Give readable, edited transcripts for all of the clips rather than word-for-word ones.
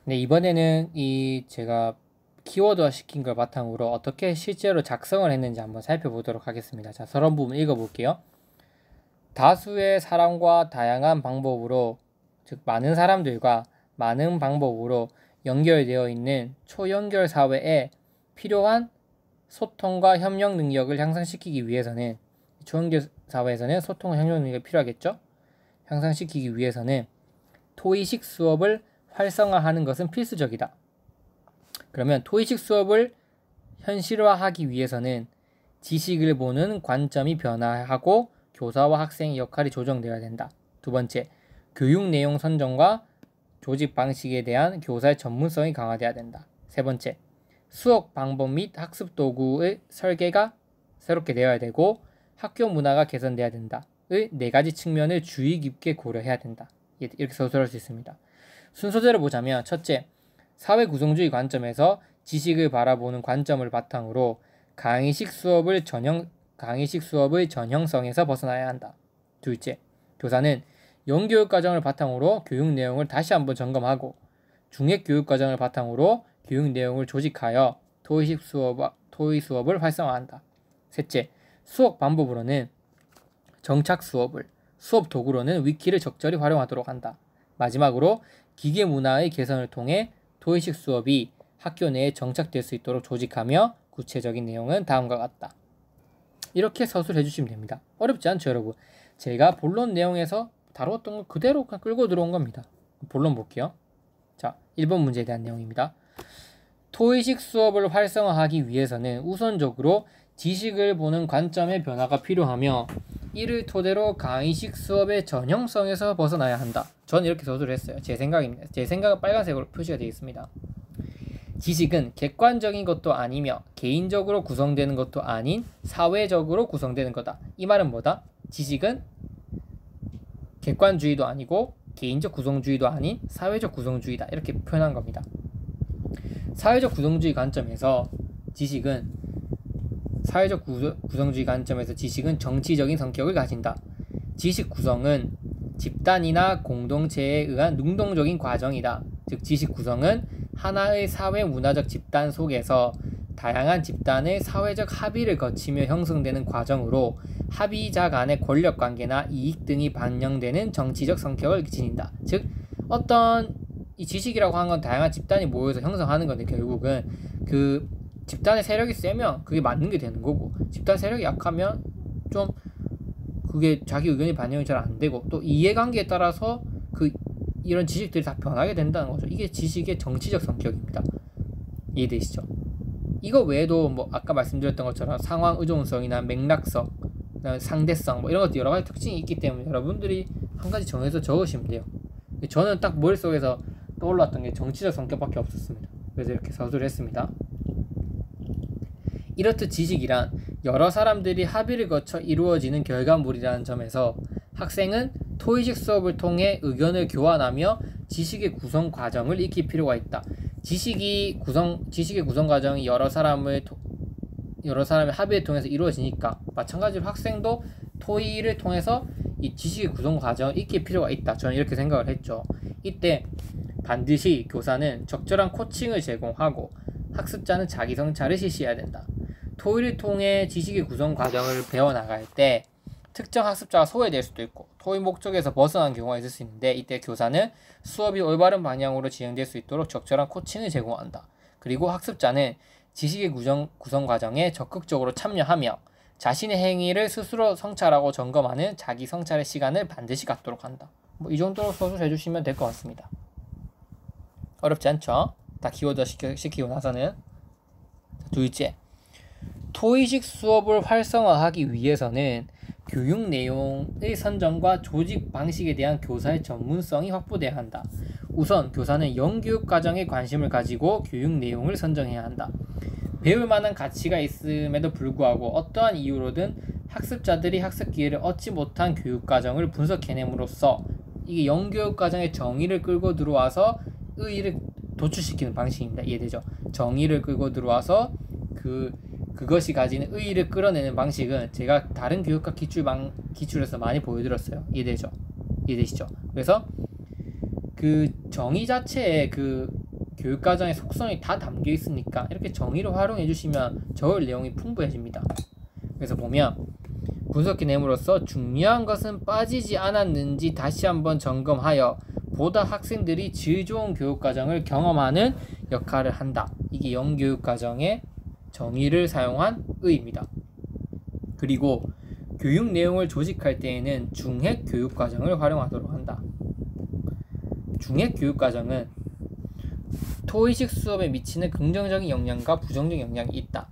네, 이번에는 제가 키워드화 시킨 걸 바탕으로 어떻게 실제로 작성을 했는지 한번 살펴보도록 하겠습니다. 자, 서론 부분 읽어볼게요. 다수의 사람과 다양한 방법으로, 즉 많은 사람들과 많은 방법으로 연결되어 있는 초연결 사회에 필요한 소통과 협력 능력을 향상시키기 위해서는, 초연결 사회에서는 소통과 협력 능력이 필요하겠죠? 향상시키기 위해서는 토의식 수업을 활성화하는 것은 필수적이다. 그러면 토의식 수업을 현실화하기 위해서는 지식을 보는 관점이 변화하고 교사와 학생의 역할이 조정되어야 된다. 두 번째, 교육 내용 선정과 조직 방식에 대한 교사의 전문성이 강화되어야 된다. 세 번째, 수업 방법 및 학습 도구의 설계가 새롭게 되어야 되고 학교 문화가 개선되어야 된다. 의 네 가지 측면을 주의 깊게 고려해야 된다. 이렇게 서술할 수 있습니다. 순서대로 보자면, 첫째, 사회 구성주의 관점에서 지식을 바라보는 관점을 바탕으로 강의식 수업의 전형성에서 벗어나야 한다. 둘째, 교사는 영교육 과정을 바탕으로 교육 내용을 다시 한번 점검하고 중액 교육 과정을 바탕으로 교육 내용을 조직하여 토의 수업을 활성화한다. 셋째, 수업 방법으로는 정착 수업을, 수업 도구로는 위키를 적절히 활용하도록 한다. 마지막으로 기계 문화의 개선을 통해 토의식 수업이 학교 내에 정착될 수 있도록 조직하며 구체적인 내용은 다음과 같다. 이렇게 서술해 주시면 됩니다. 어렵지 않죠, 여러분? 제가 본론 내용에서 다뤘던 거 그대로 그냥 끌고 들어온 겁니다. 본론 볼게요. 자, 1번 문제에 대한 내용입니다. 토의식 수업을 활성화하기 위해서는 우선적으로 지식을 보는 관점의 변화가 필요하며 이를 토대로 강의식 수업의 전형성에서 벗어나야 한다. 전 이렇게 서술을 했어요. 제 생각입니다. 제 생각은 빨간색으로 표시가 되어 있습니다. 지식은 객관적인 것도 아니며 개인적으로 구성되는 것도 아닌 사회적으로 구성되는 거다. 이 말은 뭐다? 지식은 객관주의도 아니고 개인적 구성주의도 아닌 사회적 구성주의다. 이렇게 표현한 겁니다. 사회적 구성주의 관점에서 지식은 정치적인 성격을 가진다. 지식 구성은 집단이나 공동체에 의한 능동적인 과정이다. 즉 지식 구성은 하나의 사회 문화적 집단 속에서 다양한 집단의 사회적 합의를 거치며 형성되는 과정으로 합의자 간의 권력 관계나 이익 등이 반영되는 정치적 성격을 지닌다. 즉 어떤 이 지식이라고 하는 건 다양한 집단이 모여서 형성하는 건데 결국은 그 집단의 세력이 세면 그게 맞는 게 되는 거고 집단 세력이 약하면 좀 그게 자기 의견이 반영이 잘 안 되고 또 이해관계에 따라서 이런 지식들이 다 변하게 된다는 거죠. 이게 지식의 정치적 성격입니다. 이해되시죠? 이거 외에도 뭐 아까 말씀드렸던 것처럼 상황 의존성이나 맥락성, 상대성 뭐 이런 것도 여러 가지 특징이 있기 때문에 여러분들이 한 가지 정해서 적으시면 돼요. 저는 딱 머릿속에서 떠올랐던 게 정치적 성격밖에 없었습니다. 그래서 이렇게 서술을 했습니다. 이렇듯 지식이란 여러 사람들이 합의를 거쳐 이루어지는 결과물이라는 점에서 학생은 토의식 수업을 통해 의견을 교환하며 지식의 구성 과정을 익힐 필요가 있다. 지식의 구성 과정이 여러 사람의 합의를 통해서 이루어지니까 마찬가지로 학생도 토의를 통해서 이 지식의 구성 과정을 익힐 필요가 있다. 저는 이렇게 생각을 했죠. 이때 반드시 교사는 적절한 코칭을 제공하고 학습자는 자기 성찰을 실시해야 된다. 토의를 통해 지식의 구성 과정을 배워나갈 때 특정 학습자가 소외될 수도 있고 토의 목적에서 벗어난 경우가 있을 수 있는데 이때 교사는 수업이 올바른 방향으로 진행될 수 있도록 적절한 코칭을 제공한다. 그리고 학습자는 지식의 구성 과정에 적극적으로 참여하며 자신의 행위를 스스로 성찰하고 점검하는 자기 성찰의 시간을 반드시 갖도록 한다. 뭐 이 정도로 서술해 주시면 될 것 같습니다. 어렵지 않죠? 다 키워드 시키고 나서는. 둘째, 토의식 수업을 활성화하기 위해서는 교육 내용의 선정과 조직 방식에 대한 교사의 전문성이 확보돼야 한다. 우선 교사는 영교육 과정에 관심을 가지고 교육 내용을 선정해야 한다. 배울 만한 가치가 있음에도 불구하고 어떠한 이유로든 학습자들이 학습 기회를 얻지 못한 교육 과정을 분석해냄으로써 이게 영교육 과정의 정의를 끌고 들어와서 의의를 도출시키는 방식입니다. 이해되죠? 정의를 끌고 들어와서 그것이 가지는 의의를 끌어내는 방식은 제가 다른 교육학 기출에서 많이 보여드렸어요. 이해되죠? 이해되시죠? 그래서 그 정의 자체에 그 교육과정의 속성이 다 담겨 있으니까 이렇게 정의를 활용해 주시면 적을 내용이 풍부해집니다. 그래서 보면 분석기 내용으로서 중요한 것은 빠지지 않았는지 다시 한번 점검하여 보다 학생들이 질 좋은 교육과정을 경험하는 역할을 한다. 이게 영교육과정의 정의를 사용한 의입니다. 그리고 교육 내용을 조직할 때에는 중핵 교육과정을 활용하도록 한다. 중핵 교육과정은 토의식 수업에 미치는 긍정적인 영향과 부정적인 영향이 있다.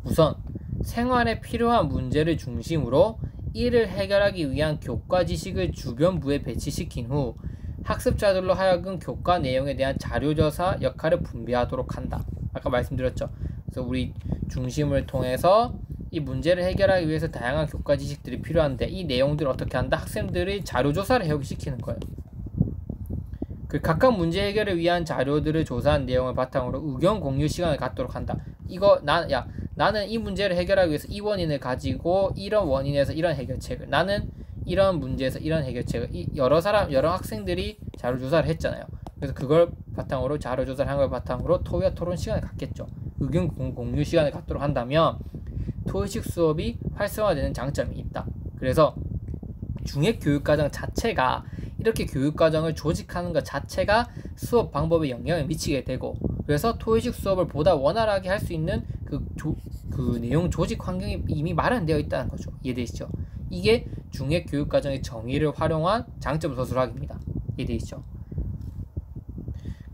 우선 생활에 필요한 문제를 중심으로 이를 해결하기 위한 교과 지식을 주변부에 배치시킨 후 학습자들로 하여금 교과 내용에 대한 자료조사 역할을 분배하도록 한다. 아까 말씀드렸죠. 그래서 우리 중심을 통해서 이 문제를 해결하기 위해서 다양한 교과 지식들이 필요한데 이 내용들을 어떻게 한다? 학생들이 자료조사를 해오시키는 거예요. 그 각각 문제 해결을 위한 자료들을 조사한 내용을 바탕으로 의견 공유 시간을 갖도록 한다. 나는 이 문제를 해결하기 위해서 이 원인을 가지고 이런 원인에서 이런 해결책을, 나는 이런 문제에서 이런 해결책을, 여러 학생들이 자료조사를 했잖아요. 그래서 그걸 바탕으로 자료조사를 한 걸 바탕으로 토의와 토론 시간을 갖겠죠. 의견 공유 시간을 갖도록 한다면 토의식 수업이 활성화되는 장점이 있다. 그래서 중핵 교육과정 자체가 이렇게 교육과정을 조직하는 것 자체가 수업 방법에 영향을 미치게 되고, 그래서 토의식 수업을 보다 원활하게 할 수 있는 그 내용 조직 환경이 이미 마련되어 있다는 거죠. 이해되시죠? 이게 중핵 교육과정의 정의를 활용한 장점 서술학입니다. 이해되시죠?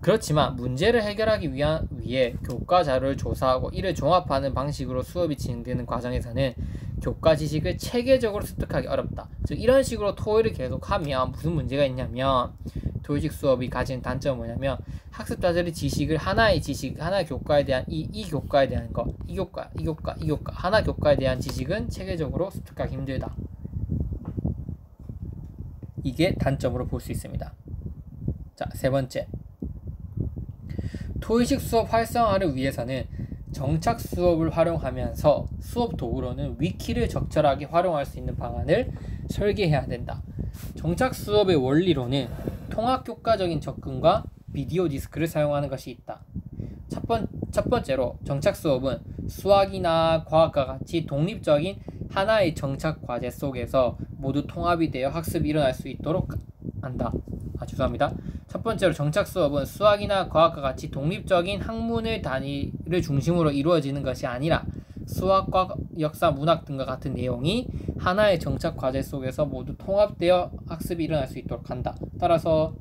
그렇지만 문제를 해결하기 위해 교과 자료를 조사하고 이를 종합하는 방식으로 수업이 진행되는 과정에서는 교과 지식을 체계적으로 습득하기 어렵다. 즉 이런 식으로 토의를 계속하면 무슨 문제가 있냐면, 토의식 수업이 가진 단점은 뭐냐면 학습자들이 지식을 하나의 교과에 대한 이 교과에 대한 거, 이 교과 하나 교과에 대한 지식은 체계적으로 습득하기 힘들다. 이게 단점으로 볼 수 있습니다. 자, 세 번째. 토의식 수업 활성화를 위해서는 정착 수업을 활용하면서 수업 도구로는 위키를 적절하게 활용할 수 있는 방안을 설계해야 된다. 정착 수업의 원리로는 통합교과적인 접근과 비디오 디스크를 사용하는 것이 있다. 첫 번째로 정착 수업은 수학이나 과학과 같이 독립적인 하나의 정착 과제 속에서 모두 통합이 되어 학습이 일어날 수 있도록 한다. 첫 번째로 정착 수업은 수학이나 과학과 같이 독립적인 학문의 단위를 중심으로 이루어지는 것이 아니라 수학과 역사, 문학 등과 같은 내용이 하나의 정착 과제 속에서 모두 통합되어 학습이 일어날 수 있도록 한다. 따라서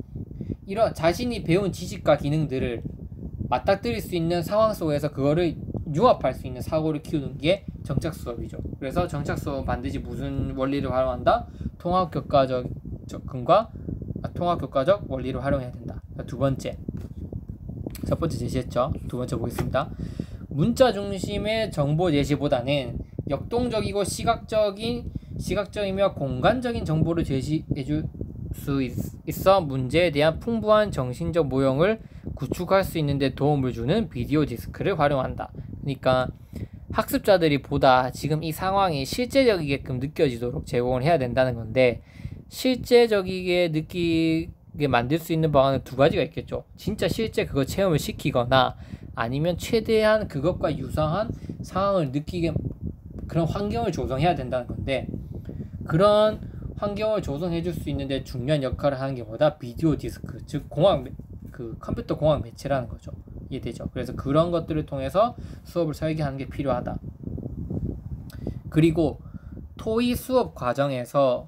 이런 자신이 배운 지식과 기능들을 맞닥뜨릴 수 있는 상황 속에서 그거를 융합할 수 있는 사고를 키우는 게 정착 수업이죠. 그래서 정착 수업은 반드시 무슨 원리를 활용한다? 통합교과적 접근과 통합교과적 원리를 활용해야 된다. 두 번째. 첫 번째 제시했죠. 두 번째 보겠습니다. 문자 중심의 정보 제시보다는 역동적이고 시각적이며 공간적인 정보를 제시해 줄 수 있어 문제에 대한 풍부한 정신적 모형을 구축할 수 있는 데 도움을 주는 비디오 디스크를 활용한다. 그러니까 학습자들이 보다 지금 이 상황이 실제적이게끔 느껴지도록 제공을 해야 된다는 건데, 실제적이게 느끼게 만들 수 있는 방안은 두 가지가 있겠죠. 진짜 실제 그거 체험을 시키거나 아니면 최대한 그것과 유사한 상황을 느끼게 그런 환경을 조성해야 된다는 건데, 그런 환경을 조성해 줄 수 있는데 중요한 역할을 하는 게 뭐다? 비디오 디스크, 즉 컴퓨터 공학 매체라는 거죠. 이해되죠? 그래서 그런 것들을 통해서 수업을 설계하는 게 필요하다. 그리고 토의 수업 과정에서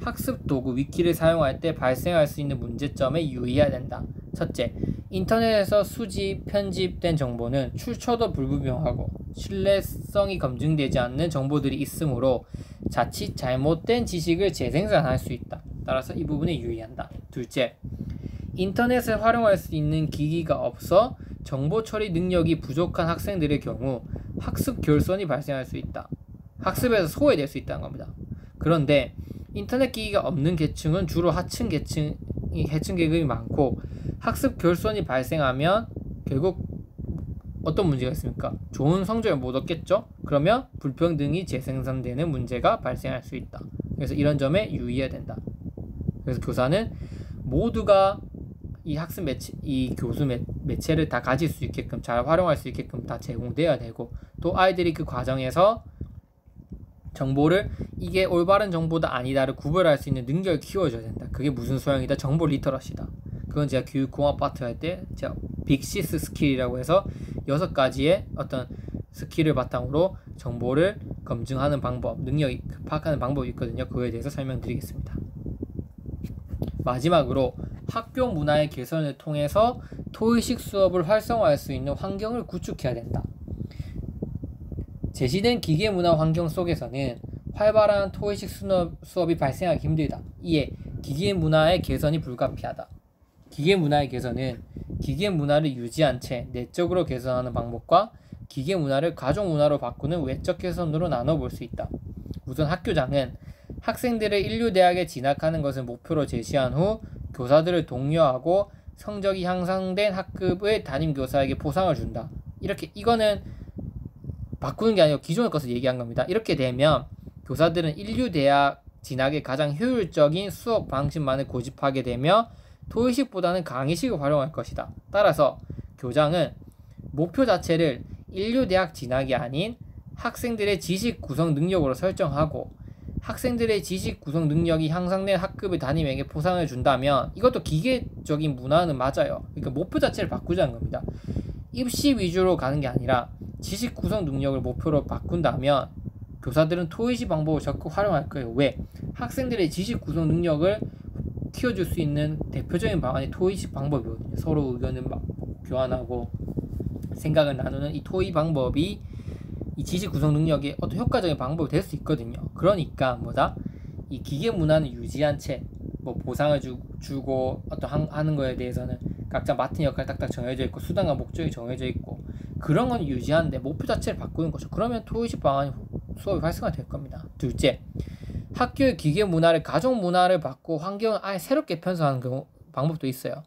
학습 도구 위키를 사용할 때 발생할 수 있는 문제점에 유의해야 된다. 첫째, 인터넷에서 수집, 편집된 정보는 출처도 불분명하고 신뢰성이 검증되지 않는 정보들이 있으므로 자칫 잘못된 지식을 재생산할 수 있다. 따라서 이 부분에 유의한다. 둘째, 인터넷을 활용할 수 있는 기기가 없어 정보 처리 능력이 부족한 학생들의 경우 학습 결손이 발생할 수 있다. 학습에서 소외될 수 있다는 겁니다. 그런데 인터넷 기기가 없는 계층은 주로 하층 계급이 많고, 학습 결손이 발생하면 결국 어떤 문제가 있습니까? 좋은 성적을 못 얻겠죠? 그러면 불평등이 재생산되는 문제가 발생할 수 있다. 그래서 이런 점에 유의해야 된다. 그래서 교사는 모두가 이 학습 매체, 이 교수 매체를 다 가질 수 있게끔 잘 활용할 수 있게끔 다 제공되어야 되고, 또 아이들이 그 과정에서 정보를 이게 올바른 정보다 아니다를 구별할 수 있는 능력을 키워줘야 된다. 그게 무슨 소양이다? 정보 리터러시다. 그건 제가 교육공학 파트 할 때 제가 빅6 스킬이라고 해서 6가지의 어떤 스킬을 바탕으로 정보를 검증하는 방법, 능력이 파악하는 방법이 있거든요. 그거에 대해서 설명드리겠습니다. 마지막으로 학교 문화의 개선을 통해서 토의식 수업을 활성화할 수 있는 환경을 구축해야 된다. 제시된 기계문화 환경 속에서는 활발한 토의식 수업이 발생하기 힘들다. 이에 기계문화의 개선이 불가피하다. 기계문화의 개선은 기계문화를 유지한 채 내적으로 개선하는 방법과 기계문화를 가족문화로 바꾸는 외적 개선으로 나눠볼 수 있다. 우선 학교장은 학생들의 인류대학에 진학하는 것을 목표로 제시한 후 교사들을 독려하고 성적이 향상된 학급의 담임교사에게 포상을 준다. 이렇게 이거는 바꾸는 게 아니고 기존의 것을 얘기한 겁니다. 이렇게 되면 교사들은 인류대학 진학에 가장 효율적인 수업 방식만을 고집하게 되며 토의식보다는 강의식을 활용할 것이다. 따라서 교장은 목표 자체를 인류대학 진학이 아닌 학생들의 지식 구성 능력으로 설정하고 학생들의 지식 구성 능력이 향상된 학급의 담임에게 포상을 준다면 이것도 기계적인 문화는 맞아요. 그러니까 목표 자체를 바꾸자는 겁니다. 입시 위주로 가는 게 아니라 지식 구성 능력을 목표로 바꾼다면 교사들은 토의식 방법을 적극 활용할 거예요. 왜? 학생들의 지식 구성 능력을 키워줄 수 있는 대표적인 방안이 토의식 방법이거든요. 서로 의견을 교환하고 생각을 나누는 이 토의 방법이 이 지식 구성 능력의 어떤 효과적인 방법이 될 수 있거든요. 그러니까 뭐다? 이 기계 문화는 유지한 채 뭐 보상을 주고 어떤 하는 거에 대해서는 각자 맡은 역할이 딱딱 정해져 있고 수단과 목적이 정해져 있고 그런 건 유지하는데 목표 자체를 바꾸는 거죠. 그러면 토의식 방안이 수업이 활성화될 겁니다. 둘째, 학교의 기계 문화를 가족 문화를 바꾸고 환경을 아예 새롭게 편성하는 방법도 있어요.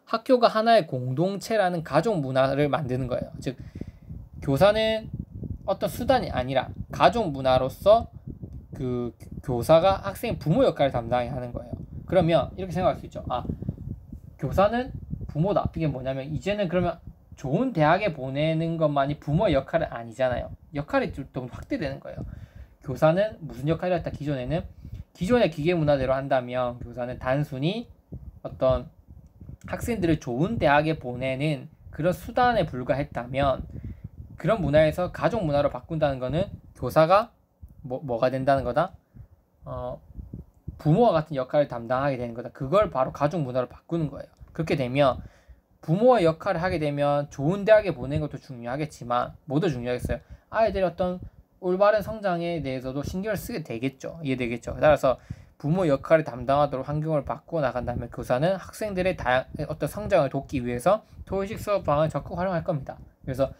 학교가 하나의 공동체라는 가족 문화를 만드는 거예요. 즉 교사는 어떤 수단이 아니라 가족 문화로서 그 교사가 학생 부모 역할을 담당해야 하는 거예요. 그러면 이렇게 생각할 수 있죠. 아, 교사는 부모다. 이게 뭐냐면 이제는 그러면 좋은 대학에 보내는 것만이 부모의 역할은 아니잖아요. 역할이 좀 확대되는 거예요. 교사는 무슨 역할을 했다? 기존에는 기존의 기계 문화대로 한다면 교사는 단순히 어떤 학생들을 좋은 대학에 보내는 그런 수단에 불과했다면 그런 문화에서 가족 문화로 바꾼다는 거는 교사가 뭐가 된다는 거다? 부모와 같은 역할을 담당하게 되는 거다. 그걸 바로 가족 문화로 바꾸는 거예요. 그렇게 되면 부모의 역할을 하게 되면 좋은 대학에 보내는 것도 중요하겠지만 뭐도 중요하겠어요? 아이들의 어떤 올바른 성장에 대해서도 신경을 쓰게 되겠죠. 이해되겠죠. 따라서 부모 역할을 담당하도록 환경을 바꾸어 나간다면 교사는 학생들의 어떤 성장을 돕기 위해서 토의식 수업 방안을 적극 활용할 겁니다. 그래서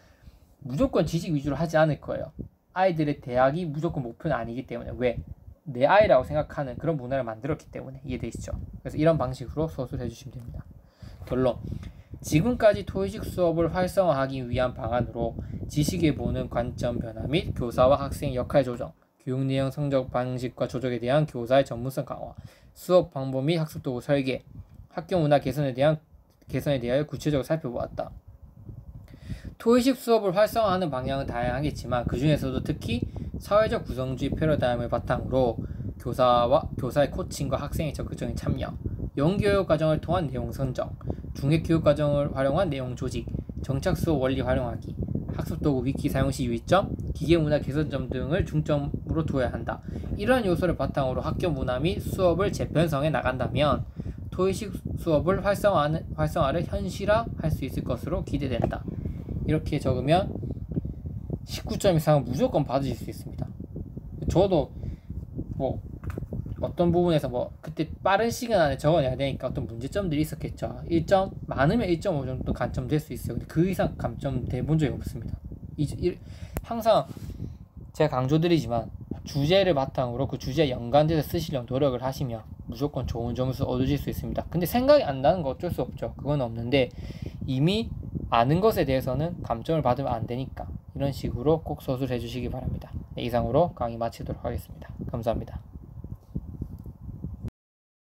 무조건 지식 위주로 하지 않을 거예요. 아이들의 대학이 무조건 목표는 아니기 때문에 왜? 내 아이라고 생각하는 그런 문화를 만들었기 때문에 이해되시죠? 그래서 이런 방식으로 수업을 해주시면 됩니다. 결론. 지금까지 토의식 수업을 활성화하기 위한 방안으로 지식에 보는 관점 변화 및 교사와 학생 역할 조정, 교육 내용 성적 방식과 조정에 대한 교사의 전문성 강화, 수업 방법 및 학습 도구 설계, 학교 문화 개선에 대하여 구체적으로 살펴보았다. 토의식 수업을 활성화하는 방향은 다양하겠지만 그 중에서도 특히 사회적 구성주의 패러다임을 바탕으로 교사의 코칭과 학생의 적극적인 참여, 영교육 과정을 통한 내용 선정, 중액 교육 과정을 활용한 내용 조직, 정착 수업 원리 활용하기, 학습 도구 위키 사용 시 유의점, 기계 문화 개선점 등을 중점으로 두어야 한다. 이러한 요소를 바탕으로 학교 문화 및 수업을 재편성해 나간다면 토의식 수업을 활성화를 현실화할 수 있을 것으로 기대된다. 이렇게 적으면 19점 이상은 무조건 받으실 수 있습니다. 저도 뭐 어떤 부분에서 그때 빠른 시간 안에 적어내야 되니까 어떤 문제점들이 있었겠죠. 1점 많으면 1.5 정도 감점될 수 있어요. 근데 그 이상 감점돼 본 적이 없습니다. 항상 제가 강조드리지만 주제를 바탕으로 그 주제에 연관돼서 쓰시려고 노력을 하시면 무조건 좋은 점수 얻으실 수 있습니다. 근데 생각이 안 나는 거 어쩔 수 없죠. 그건 없는데 이미 아는 것에 대해서는 감점을 받으면 안 되니까 이런 식으로 꼭 서술해 주시기 바랍니다. 네, 이상으로 강의 마치도록 하겠습니다. 감사합니다.